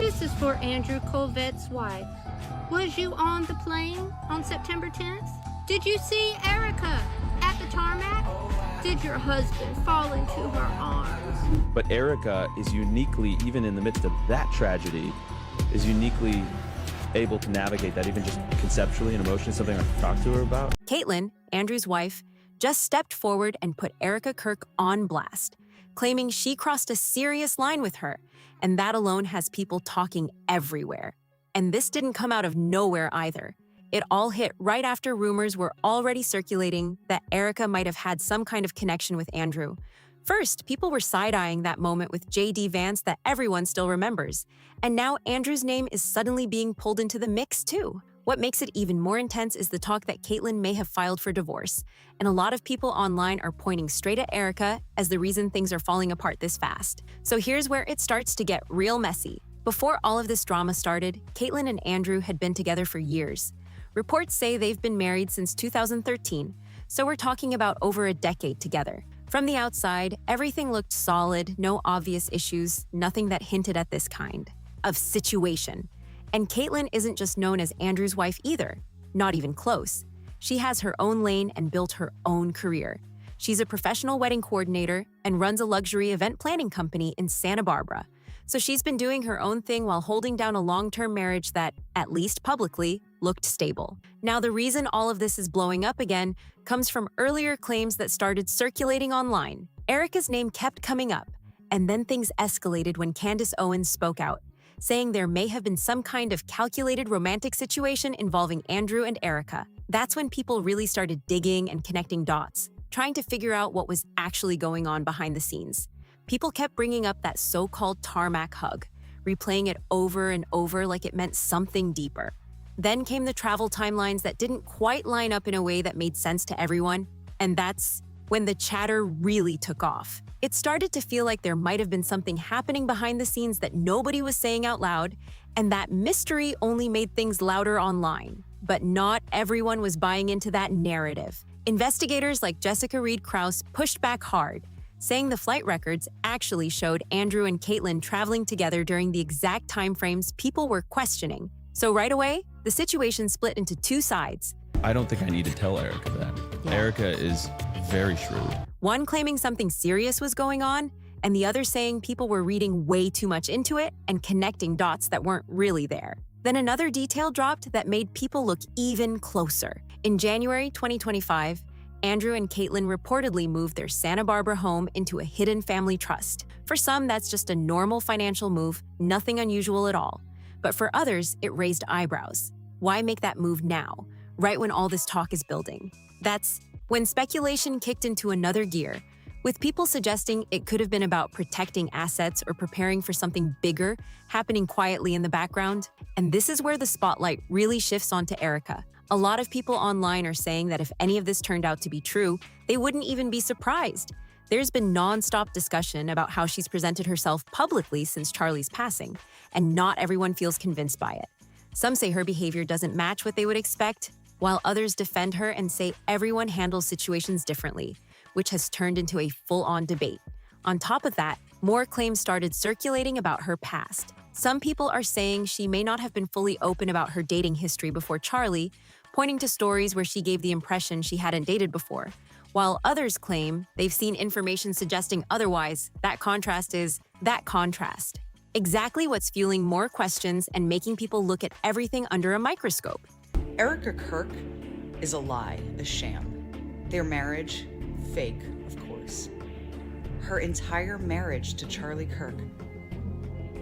This is for Andrew Kolvet's wife. Was you on the plane on September 10th? Did you see Erika at the tarmac? Did your husband fall into her arms? But Erika is uniquely, even in the midst of that tragedy, is uniquely able to navigate that, even just conceptually and emotionally, something I can talk to her about. Caitlin, Andrew's wife, just stepped forward and put Erika Kirk on blast, claiming she crossed a serious line with her, and that alone has people talking everywhere. And this didn't come out of nowhere either. It all hit right after rumors were already circulating that Erika might have had some kind of connection with Andrew. First, people were side-eyeing that moment with J.D. Vance that everyone still remembers. And now Andrew's name is suddenly being pulled into the mix too. What makes it even more intense is the talk that Caitlin may have filed for divorce. And a lot of people online are pointing straight at Erika as the reason things are falling apart this fast. So here's where it starts to get real messy. Before all of this drama started, Caitlin and Andrew had been together for years. Reports say they've been married since 2013, so we're talking about over a decade together. From the outside, everything looked solid, no obvious issues, nothing that hinted at this kind of situation. And Caitlin isn't just known as Andrew's wife either, not even close. She has her own lane and built her own career. She's a professional wedding coordinator and runs a luxury event planning company in Santa Barbara. So she's been doing her own thing while holding down a long-term marriage that, at least publicly, looked stable. Now, the reason all of this is blowing up again comes from earlier claims that started circulating online. Erika's name kept coming up, and then things escalated when Candace Owens spoke out, saying there may have been some kind of calculated romantic situation involving Andrew and Erika. That's when people really started digging and connecting dots, trying to figure out what was actually going on behind the scenes. People kept bringing up that so-called tarmac hug, replaying it over and over like it meant something deeper. Then came the travel timelines that didn't quite line up in a way that made sense to everyone, and that's when the chatter really took off. It started to feel like there might have been something happening behind the scenes that nobody was saying out loud, and that mystery only made things louder online. But not everyone was buying into that narrative. Investigators like Jessica Reed Krause pushed back hard, saying the flight records actually showed Andrew and Caitlin traveling together during the exact timeframes people were questioning. So right away, the situation split into two sides. I don't think I need to tell Erika that. Yeah. Erika is very shrewd. One claiming something serious was going on, and the other saying people were reading way too much into it and connecting dots that weren't really there. Then another detail dropped that made people look even closer. In January 2025, Andrew and Caitlin reportedly moved their Santa Barbara home into a hidden family trust. For some, that's just a normal financial move, nothing unusual at all. But for others, it raised eyebrows. Why make that move now, right when all this talk is building? That's when speculation kicked into another gear, with people suggesting it could have been about protecting assets or preparing for something bigger happening quietly in the background. And this is where the spotlight really shifts onto Erika. A lot of people online are saying that if any of this turned out to be true, they wouldn't even be surprised. There's been non-stop discussion about how she's presented herself publicly since Charlie's passing, and not everyone feels convinced by it. Some say her behavior doesn't match what they would expect, while others defend her and say everyone handles situations differently, which has turned into a full-on debate. On top of that, more claims started circulating about her past. Some people are saying she may not have been fully open about her dating history before Charlie, pointing to stories where she gave the impression she hadn't dated before, while others claim they've seen information suggesting otherwise. That contrast is that contrast. Exactly what's fueling more questions and making people look at everything under a microscope. Erika Kirk is a lie, a sham. Their marriage, fake, of course. Her entire marriage to Charlie Kirk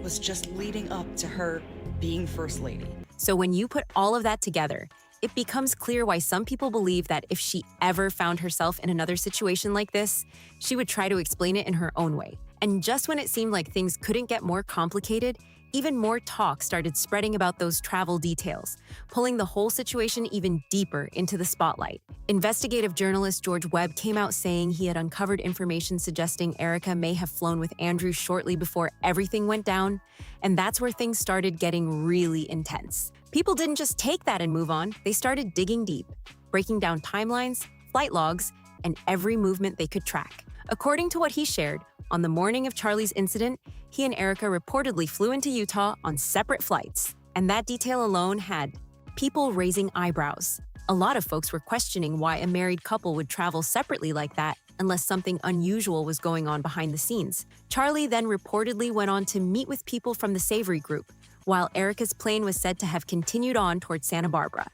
was just leading up to her being First Lady. So when you put all of that together, it becomes clear why some people believe that if she ever found herself in another situation like this, she would try to explain it in her own way. And just when it seemed like things couldn't get more complicated, even more talk started spreading about those travel details, pulling the whole situation even deeper into the spotlight. Investigative journalist George Webb came out saying he had uncovered information suggesting Erika may have flown with Andrew shortly before everything went down, and that's where things started getting really intense. People didn't just take that and move on, they started digging deep, breaking down timelines, flight logs, and every movement they could track. According to what he shared, on the morning of Charlie's incident, he and Erika reportedly flew into Utah on separate flights. And that detail alone had people raising eyebrows. A lot of folks were questioning why a married couple would travel separately like that unless something unusual was going on behind the scenes. Charlie then reportedly went on to meet with people from the Savory Group, while Erika's plane was said to have continued on towards Santa Barbara.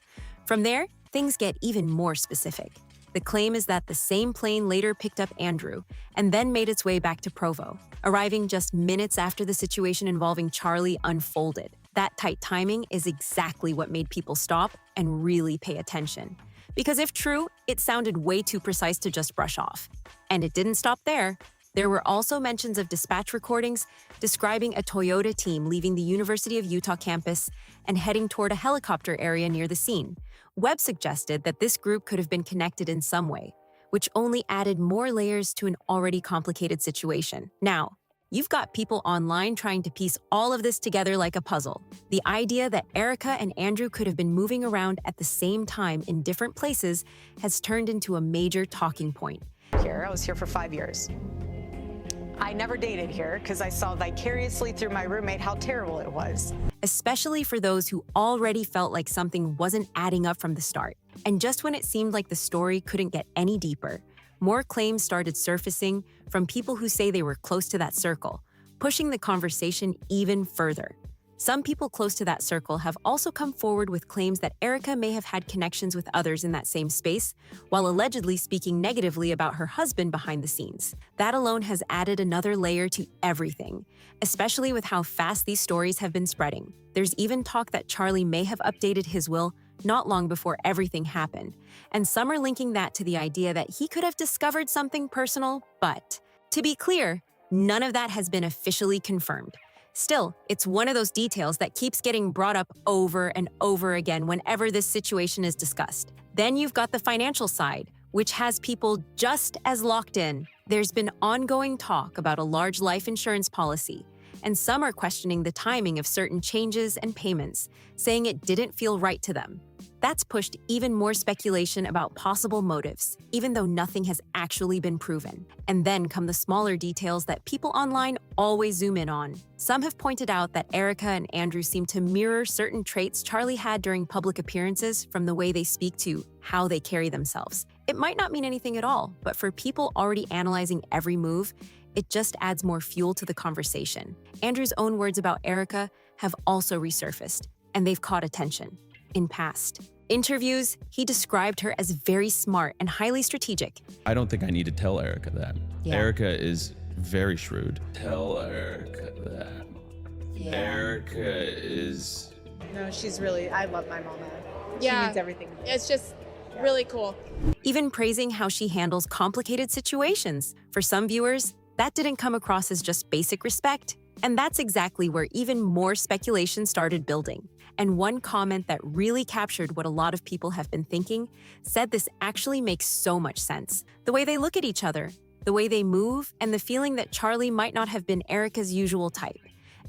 From there, things get even more specific. The claim is that the same plane later picked up Andrew and then made its way back to Provo, arriving just minutes after the situation involving Charlie unfolded. That tight timing is exactly what made people stop and really pay attention. Because if true, it sounded way too precise to just brush off. And it didn't stop there. There were also mentions of dispatch recordings describing a Toyota team leaving the University of Utah campus and heading toward a helicopter area near the scene. Webb suggested that this group could have been connected in some way, which only added more layers to an already complicated situation. Now, you've got people online trying to piece all of this together like a puzzle. The idea that Erika and Andrew could have been moving around at the same time in different places has turned into a major talking point. I was here for 5 years. I never dated here because I saw vicariously through my roommate how terrible it was. Especially for those who already felt like something wasn't adding up from the start. And just when it seemed like the story couldn't get any deeper, more claims started surfacing from people who say they were close to that circle, pushing the conversation even further. Some people close to that circle have also come forward with claims that Erika may have had connections with others in that same space, while allegedly speaking negatively about her husband behind the scenes. That alone has added another layer to everything, especially with how fast these stories have been spreading. There's even talk that Charlie may have updated his will not long before everything happened, and some are linking that to the idea that he could have discovered something personal, but to be clear, none of that has been officially confirmed. Still, it's one of those details that keeps getting brought up over and over again whenever this situation is discussed. Then you've got the financial side, which has people just as locked in. There's been ongoing talk about a large life insurance policy, and some are questioning the timing of certain changes and payments, saying it didn't feel right to them. That's pushed even more speculation about possible motives, even though nothing has actually been proven. And then come the smaller details that people online always zoom in on. Some have pointed out that Erika and Andrew seem to mirror certain traits Charlie had during public appearances, from the way they speak to how they carry themselves. It might not mean anything at all, but for people already analyzing every move, it just adds more fuel to the conversation. Andrew's own words about Erika have also resurfaced, and they've caught attention. In past interviews, he described her as very smart and highly strategic. I don't think I need to tell Erika that. Yeah. Erika is very shrewd. Tell Erika that. Yeah. Erika is... No, she's really, I love my mama. Yeah. She needs everything. It's just really cool. Even praising how she handles complicated situations. For some viewers, that didn't come across as just basic respect. And that's exactly where even more speculation started building. And one comment that really captured what a lot of people have been thinking said this actually makes so much sense. The way they look at each other, the way they move, and the feeling that Charlie might not have been Erika's usual type,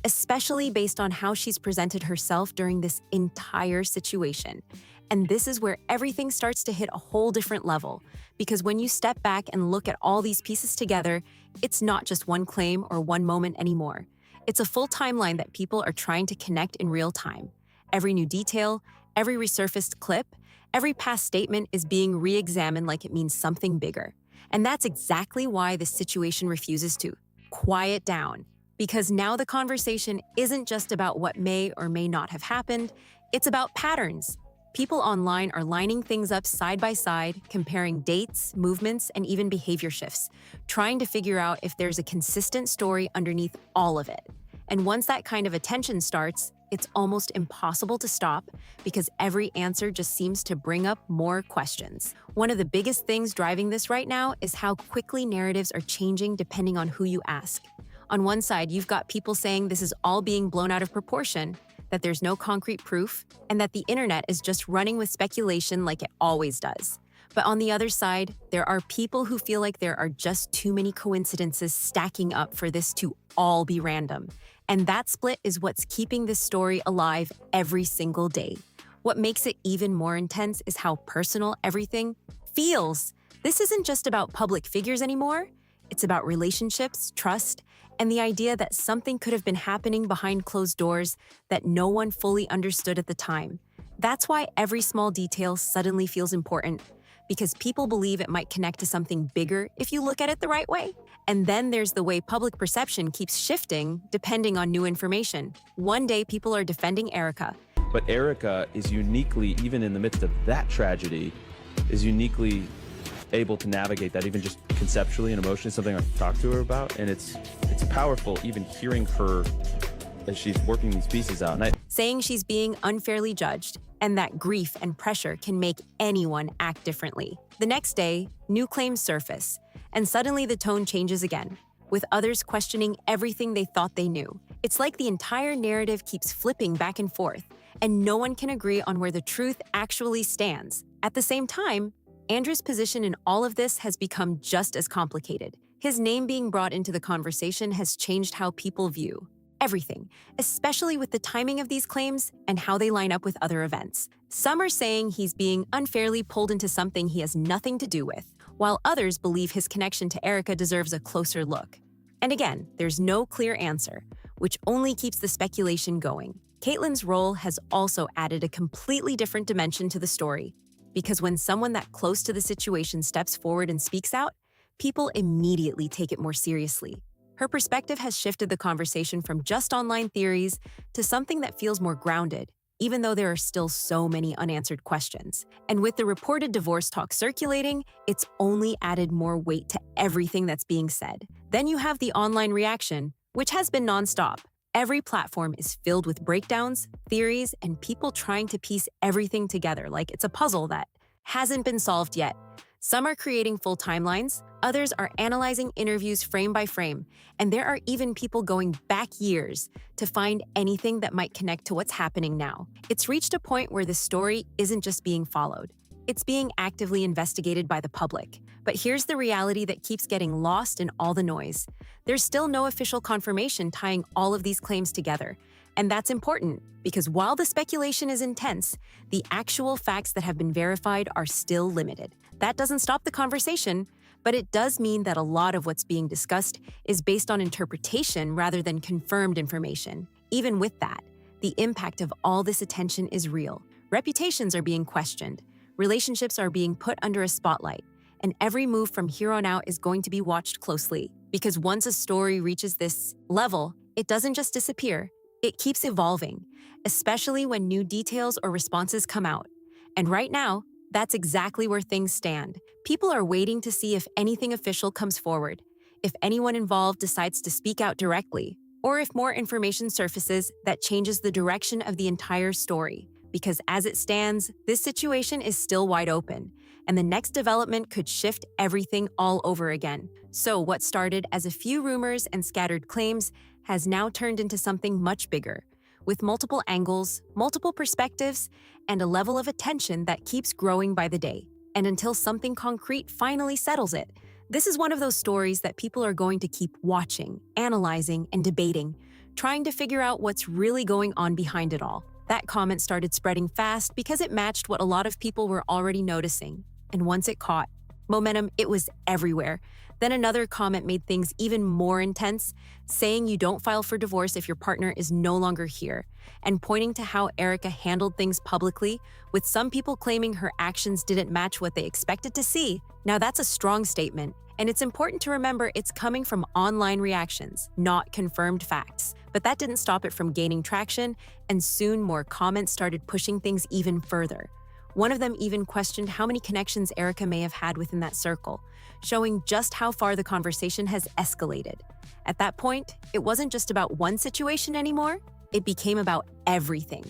especially based on how she's presented herself during this entire situation. And this is where everything starts to hit a whole different level, because when you step back and look at all these pieces together, it's not just one claim or one moment anymore. It's a full timeline that people are trying to connect in real time. Every new detail, every resurfaced clip, every past statement is being re-examined like it means something bigger. And that's exactly why this situation refuses to quiet down. Because now the conversation isn't just about what may or may not have happened, it's about patterns. People online are lining things up side by side, comparing dates, movements, and even behavior shifts, trying to figure out if there's a consistent story underneath all of it. And once that kind of attention starts, it's almost impossible to stop, because every answer just seems to bring up more questions. One of the biggest things driving this right now is how quickly narratives are changing depending on who you ask. On one side, you've got people saying this is all being blown out of proportion, that there's no concrete proof, and that the internet is just running with speculation like it always does. But on the other side, there are people who feel like there are just too many coincidences stacking up for this to all be random. And that split is what's keeping this story alive every single day. What makes it even more intense is how personal everything feels. This isn't just about public figures anymore. It's about relationships, trust, and the idea that something could have been happening behind closed doors that no one fully understood at the time. That's why every small detail suddenly feels important, because people believe it might connect to something bigger if you look at it the right way. And then there's the way public perception keeps shifting depending on new information. One day, people are defending Erika. But Erika is uniquely, even in the midst of that tragedy, is uniquely able to navigate that, even just conceptually and emotionally, something I've talked to her about. And it's powerful even hearing her as she's working these pieces out. Saying she's being unfairly judged, and that grief and pressure can make anyone act differently. The next day, new claims surface, and suddenly the tone changes again, with others questioning everything they thought they knew. It's like the entire narrative keeps flipping back and forth, and no one can agree on where the truth actually stands. At the same time, Andrew's position in all of this has become just as complicated. His name being brought into the conversation has changed how people view everything, especially with the timing of these claims and how they line up with other events. Some are saying he's being unfairly pulled into something he has nothing to do with, while others believe his connection to Erika deserves a closer look. And again, there's no clear answer, which only keeps the speculation going. Caitlin's role has also added a completely different dimension to the story, because when someone that close to the situation steps forward and speaks out, people immediately take it more seriously. Her perspective has shifted the conversation from just online theories to something that feels more grounded, even though there are still so many unanswered questions. And with the reported divorce talk circulating, it's only added more weight to everything that's being said. Then you have the online reaction, which has been nonstop. Every platform is filled with breakdowns, theories, and people trying to piece everything together like it's a puzzle that hasn't been solved yet. Some are creating full timelines, others are analyzing interviews frame by frame, and there are even people going back years to find anything that might connect to what's happening now. It's reached a point where the story isn't just being followed, it's being actively investigated by the public. But here's the reality that keeps getting lost in all the noise. There's still no official confirmation tying all of these claims together. And that's important, because while the speculation is intense, the actual facts that have been verified are still limited. That doesn't stop the conversation, but it does mean that a lot of what's being discussed is based on interpretation rather than confirmed information. Even with that, the impact of all this attention is real. Reputations are being questioned, relationships are being put under a spotlight, and every move from here on out is going to be watched closely. Because once a story reaches this level, it doesn't just disappear, it keeps evolving, especially when new details or responses come out. And right now, that's exactly where things stand. People are waiting to see if anything official comes forward, if anyone involved decides to speak out directly, or if more information surfaces that changes the direction of the entire story. Because as it stands, this situation is still wide open, and the next development could shift everything all over again. So what started as a few rumors and scattered claims has now turned into something much bigger, with multiple angles, multiple perspectives, and a level of attention that keeps growing by the day. And until something concrete finally settles it, this is one of those stories that people are going to keep watching, analyzing, and debating, trying to figure out what's really going on behind it all. That comment started spreading fast because it matched what a lot of people were already noticing. And once it caught momentum, it was everywhere. Then another comment made things even more intense, saying you don't file for divorce if your partner is no longer here, and pointing to how Erika handled things publicly, with some people claiming her actions didn't match what they expected to see. Now that's a strong statement, and it's important to remember it's coming from online reactions, not confirmed facts. But that didn't stop it from gaining traction, and soon more comments started pushing things even further. One of them even questioned how many connections Erika may have had within that circle, showing just how far the conversation has escalated. At that point, it wasn't just about one situation anymore, it became about everything.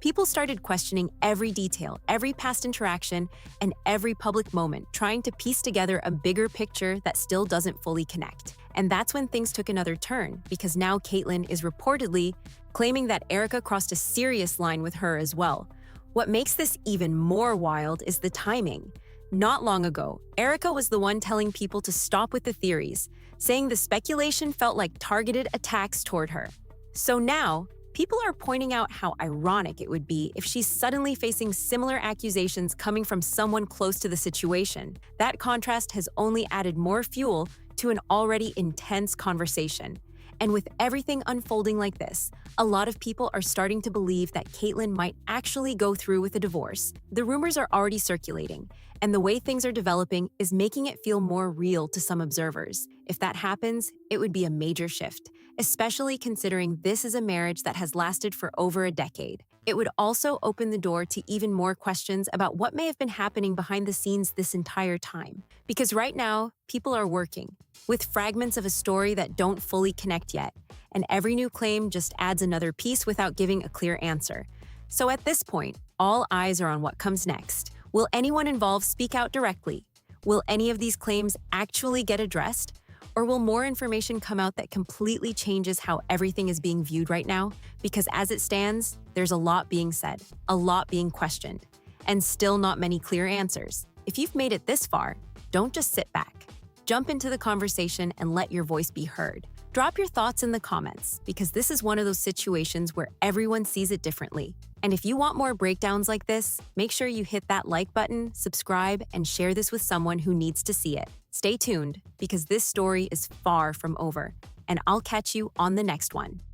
People started questioning every detail, every past interaction, and every public moment, trying to piece together a bigger picture that still doesn't fully connect. And that's when things took another turn, because now Caitlin is reportedly claiming that Erika crossed a serious line with her as well. What makes this even more wild is the timing. Not long ago, Erika was the one telling people to stop with the theories, saying the speculation felt like targeted attacks toward her. So now, people are pointing out how ironic it would be if she's suddenly facing similar accusations coming from someone close to the situation. That contrast has only added more fuel to an already intense conversation. And with everything unfolding like this, a lot of people are starting to believe that Caitlyn might actually go through with a divorce. The rumors are already circulating, and the way things are developing is making it feel more real to some observers. If that happens, it would be a major shift, especially considering this is a marriage that has lasted for over a decade. It would also open the door to even more questions about what may have been happening behind the scenes this entire time. Because right now, people are working with fragments of a story that don't fully connect yet, and every new claim just adds another piece without giving a clear answer. So at this point, all eyes are on what comes next. Will anyone involved speak out directly? Will any of these claims actually get addressed? Or will more information come out that completely changes how everything is being viewed right now? Because as it stands, there's a lot being said, a lot being questioned, and still not many clear answers. If you've made it this far, don't just sit back. Jump into the conversation and let your voice be heard. Drop your thoughts in the comments, because this is one of those situations where everyone sees it differently. And if you want more breakdowns like this, make sure you hit that like button, subscribe, and share this with someone who needs to see it. Stay tuned, because this story is far from over, and I'll catch you on the next one.